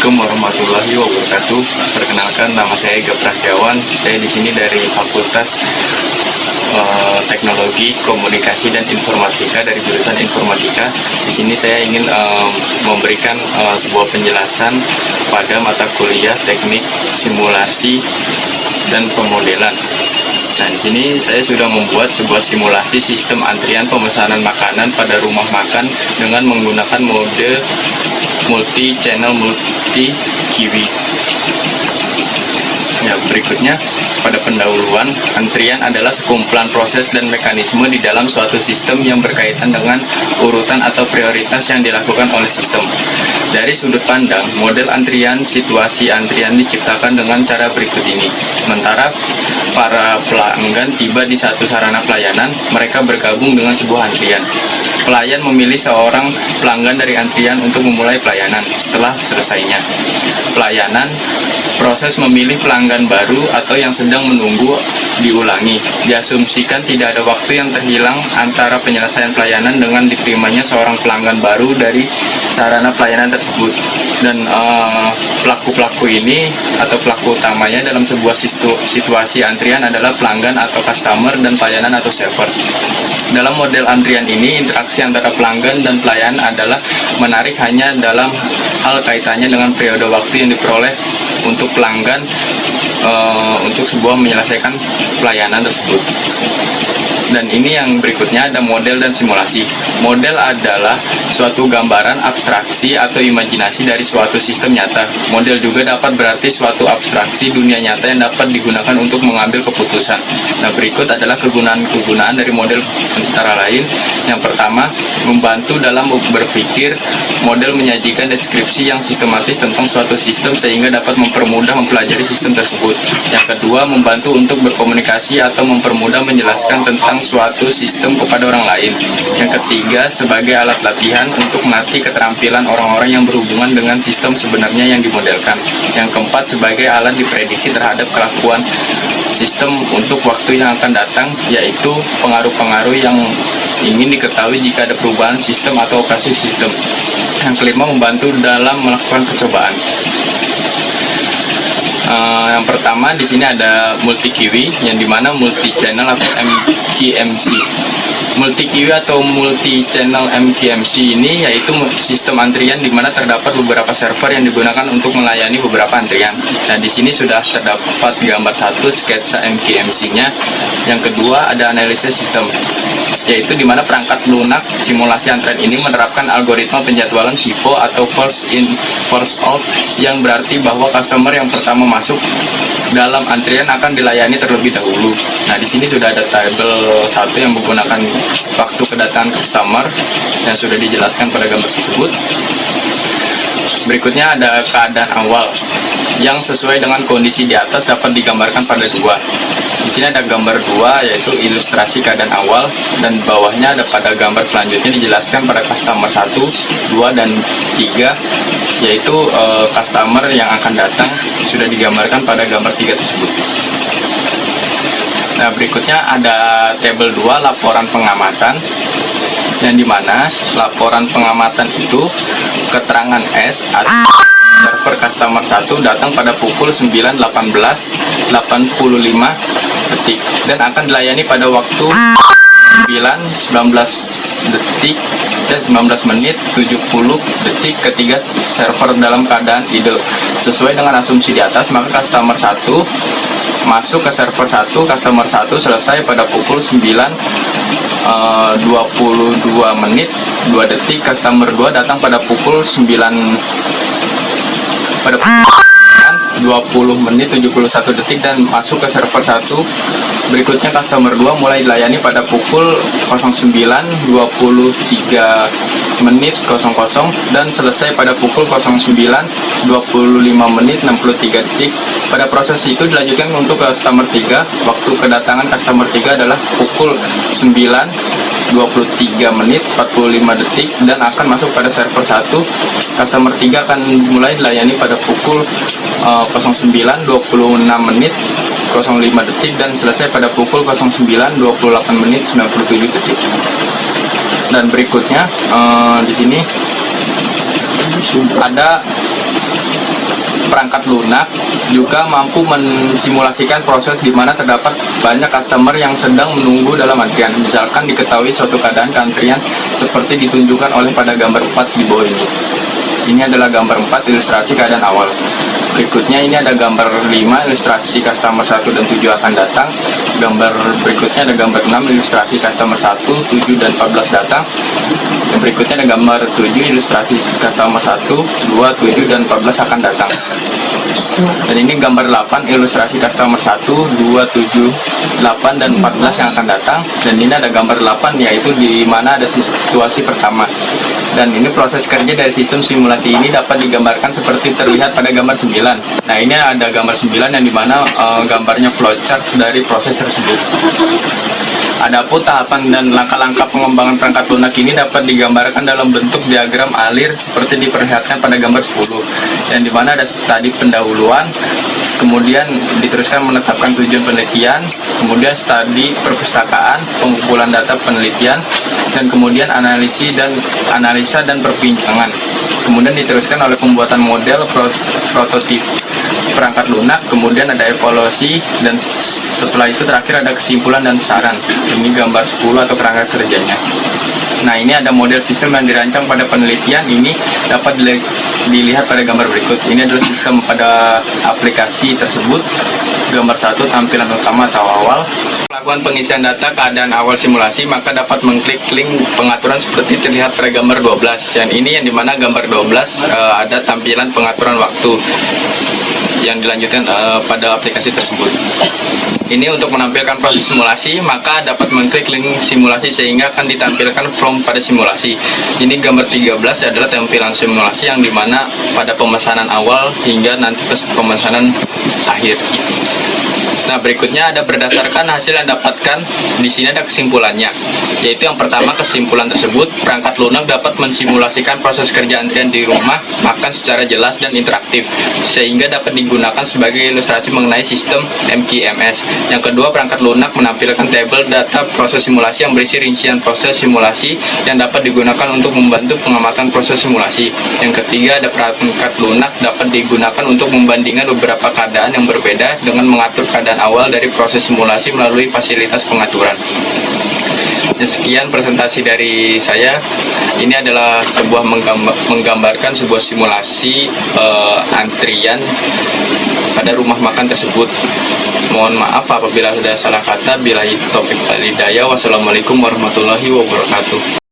Assalamualaikum warahmatullahi wabarakatuh. Perkenalkan, nama saya Ega Prasetyawan. Saya di sini dari Fakultas Teknologi Komunikasi dan Informatika dari jurusan Informatika. Di sini saya ingin memberikan sebuah penjelasan pada mata kuliah Teknik Simulasi dan Pemodelan. Nah, di sini saya sudah membuat sebuah simulasi sistem antrian pemesanan makanan pada rumah makan dengan menggunakan mode multi-channel multi-kiwi. Ya, berikutnya, pada pendahuluan, antrian adalah sekumpulan proses dan mekanisme di dalam suatu sistem yang berkaitan dengan urutan atau prioritas yang dilakukan oleh sistem. Dari sudut pandang, model antrian, situasi antrian diciptakan dengan cara berikut ini. Sementara para pelanggan tiba di satu sarana pelayanan, mereka bergabung dengan sebuah antrian. Pelayan memilih seorang pelanggan dari antrian untuk memulai pelayanan. Setelah selesainya pelayanan, proses memilih pelanggan baru atau yang sedang menunggu diulangi. Diasumsikan tidak ada waktu yang terhilang antara penyelesaian pelayanan dengan diterimanya seorang pelanggan baru dari sarana pelayanan tersebut. Dan pelaku-pelaku ini atau pelaku utamanya dalam sebuah situasi antrian adalah pelanggan atau customer dan pelayanan atau server. Dalam model antrian ini, interaksi antara pelanggan dan pelayan adalah menarik hanya dalam hal kaitannya dengan periode waktu yang diperoleh untuk pelanggan untuk sebuah menyelesaikan pelayanan tersebut. Dan ini yang berikutnya ada model dan simulasi. Model adalah suatu gambaran abstraksi atau imajinasi dari suatu sistem nyata. Model juga dapat berarti suatu abstraksi dunia nyata yang dapat digunakan untuk mengambil keputusan. Nah, berikut adalah kegunaan-kegunaan dari model antara lain. Yang pertama, membantu dalam berpikir. Model menyajikan deskripsi yang sistematis tentang suatu sistem sehingga dapat mempermudah mempelajari sistem tersebut. Yang kedua, membantu untuk berkomunikasi atau mempermudah menjelaskan tentang suatu sistem kepada orang lain. Yang ketiga, sebagai alat latihan untuk melatih keterampilan orang-orang yang berhubungan dengan sistem sebenarnya yang dimodelkan. Yang keempat, sebagai alat diprediksi terhadap kelakuan sistem untuk waktu yang akan datang, yaitu pengaruh-pengaruh yang ingin diketahui jika ada perubahan sistem atau operasi sistem. Yang kelima, membantu dalam melakukan percobaan. Yang pertama di sini ada multi-kiwi, yang dimana multi-channel atau MKMC. Multi-kiwi atau multi-channel MKMC ini yaitu sistem antrian di mana terdapat beberapa server yang digunakan untuk melayani beberapa antrian. Nah, di sini sudah terdapat gambar satu sketsa MKMC-nya. Yang kedua ada analisis sistem, yaitu di mana perangkat lunak simulasi antrian ini menerapkan algoritma penjadwalan FIFO atau first in first out, yang berarti bahwa customer yang pertama masuk dalam antrian akan dilayani terlebih dahulu. Nah, di sini sudah ada tabel satu yang menggunakan waktu kedatangan customer yang sudah dijelaskan pada gambar tersebut. Berikutnya ada keadaan awal yang sesuai dengan kondisi di atas dapat digambarkan pada dua. Di sini ada gambar dua, yaitu ilustrasi keadaan awal, dan bawahnya ada pada gambar selanjutnya dijelaskan pada customer 1, 2, dan 3, yaitu customer yang akan datang sudah digambarkan pada gambar 3 tersebut. Nah, berikutnya ada tabel 2, laporan pengamatan, yang dimana laporan pengamatan itu keterangan S atau server customer 1 datang pada pukul 9.18.85 detik dan akan dilayani pada waktu 9.19 detik dan 19 menit 70 detik ketika server dalam keadaan idle. Sesuai dengan asumsi di atas, maka customer 1 masuk ke server 1, customer 1 selesai pada pukul 9.22 menit 2 detik, customer 2 datang pada pukul 20 menit 71 detik dan masuk ke server 1. Berikutnya customer 2 mulai dilayani pada pukul 09.23 menit 00 dan selesai pada pukul 09.25 menit 63 detik. Pada proses itu dilanjutkan untuk customer 3. Waktu kedatangan customer 3 adalah pukul 9.23 menit 45 detik dan akan masuk pada server 1. Customer 3 akan mulai dilayani pada pukul 09.26 menit 05 detik dan selesai pada pukul 09.28 menit 97 detik. Dan berikutnya di sini ada perangkat lunak juga mampu mensimulasikan proses di mana terdapat banyak customer yang sedang menunggu dalam antrian. Misalkan diketahui suatu keadaan antrian seperti ditunjukkan oleh pada gambar 4 di bawah ini. Ini adalah gambar 4 ilustrasi keadaan awal. Berikutnya ini ada gambar 5 ilustrasi customer 1 dan 7 akan datang. Gambar berikutnya ada gambar 6 ilustrasi customer 1, 7 dan 14 datang. Dan berikutnya ada gambar 7 ilustrasi customer 1, 2, 7 dan 14 akan datang. Dan ini gambar 8 ilustrasi customer 1, 2, 7, 8 dan 14 yang akan datang. Dan ini ada gambar 8 yaitu di mana ada situasi pertama. Dan ini proses kerja dari sistem simulasi ini dapat digambarkan seperti terlihat pada gambar 9. Nah, ini ada gambar 9 yang dimana gambarnya flowchart dari proses tersebut. Adapun tahapan dan langkah-langkah pengembangan perangkat lunak ini dapat digambarkan dalam bentuk diagram alir seperti diperlihatkan pada gambar 10, yang dimana ada tadi pendahuluan, kemudian diteruskan menetapkan tujuan penelitian, kemudian studi perpustakaan, pengumpulan data penelitian, dan kemudian analisa dan perbincangan. Kemudian diteruskan oleh pembuatan model prototip perangkat lunak, kemudian ada evaluasi, dan setelah itu terakhir ada kesimpulan dan saran. Ini gambar 10 atau kerangka kerjanya. Nah, ini ada model sistem yang dirancang pada penelitian. Ini dapat dilihat pada gambar berikut. Ini adalah sistem pada aplikasi tersebut. Gambar 1 tampilan utama atau awal. Melakukan pengisian data keadaan awal simulasi, maka dapat mengklik link pengaturan seperti terlihat pada gambar 12. Dan ini yang dimana gambar 12 ada tampilan pengaturan waktu yang dilanjutkan pada aplikasi tersebut. Ini untuk menampilkan proses simulasi, maka dapat mengklik link simulasi sehingga akan ditampilkan form pada simulasi. Ini gambar 13 adalah tampilan simulasi yang dimana pada pemesanan awal hingga nanti ke pemesanan akhir. Nah, berikutnya ada berdasarkan hasil yang dapatkan. Di sini ada kesimpulannya, yaitu yang pertama, kesimpulan tersebut perangkat lunak dapat mensimulasikan proses kerja antrian di rumah makan secara jelas dan interaktif, sehingga dapat digunakan sebagai ilustrasi mengenai sistem MQMS. Yang kedua, perangkat lunak menampilkan tabel data proses simulasi yang berisi rincian proses simulasi yang dapat digunakan untuk membantu pengamatan proses simulasi. Yang ketiga, ada perangkat lunak dapat digunakan untuk membandingkan beberapa keadaan yang berbeda dengan mengatur keadaan awal dari proses simulasi melalui fasilitas pengaturan. Sekian presentasi dari saya. Ini adalah sebuah menggambarkan sebuah simulasi antrian pada rumah makan tersebut. Mohon maaf apabila ada salah kata. Billahi taufik wal hidayah. Wassalamualaikum warahmatullahi wabarakatuh.